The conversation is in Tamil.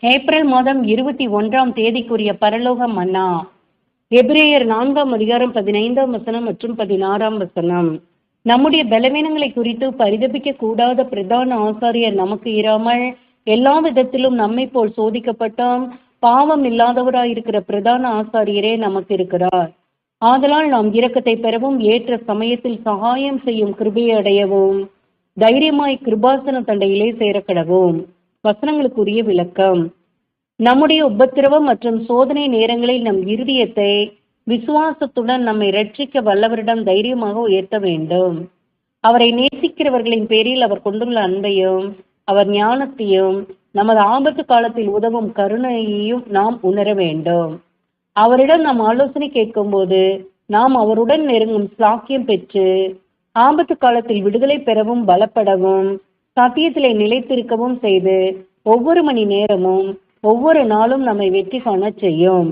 ஏப்ரல் மாதம் 21ஆம் தேதிக்குரிய பரலோக மன்னா. எபிரேயர் 4ஆம் அதிகாரம் 15ஆம் வசனம் மற்றும் 16ஆம் வசனம். நம்முடைய பலவீனங்களை குறித்து பரிதபிக்க கூடாத பிரதான ஆசாரியர் நமக்கு இராமல் எல்லா விதத்திலும் நம்மை போல் சோதிக்கப்பட்டோம் பாவம் இல்லாதவராயிருக்கிற பிரதான ஆசாரியரே நமக்கு இருக்கிறார். ஆதலால் நாம் இரக்கத்தை பெறவும் ஏற்ற சமயத்தில் சகாயம் செய்யும் கிருபையை அடையவும் தைரியமாய் கிருபாசன தண்டையிலே சேரக்கடவும். வசனங்களுக்குரிய விளக்கம். நம்முடைய உபத்திரவம் மற்றும் சோதனை நேரங்களில் நம் இருதயத்தை விசுவாசத்துடன் நம்மை ரட்சிக்க வல்லவரிடம் தைரியமாக உயர்த்த வேண்டும். அவரை நேசிக்கிறவர்களின் பேரில் அவர் கொண்டுள்ள அன்பையும் அவர் ஞானத்தையும் நமது ஆபத்து காலத்தில் உதவும் கருணையையும் நாம் உணர வேண்டும். அவரிடம் நாம் ஆலோசனை கேட்கும் போது நாம் அவருடன் நெருங்கும் சாக்கியம் பெற்று ஆபத்து காலத்தில் விடுதலை பெறவும் பலப்படவும் சத்தியத்திலே நிலைத்திருக்கவும் செய்து ஒவ்வொரு மணி நேரமும் ஒவ்வொரு நாளும் நம்மை வெற்றி காண செய்யும்.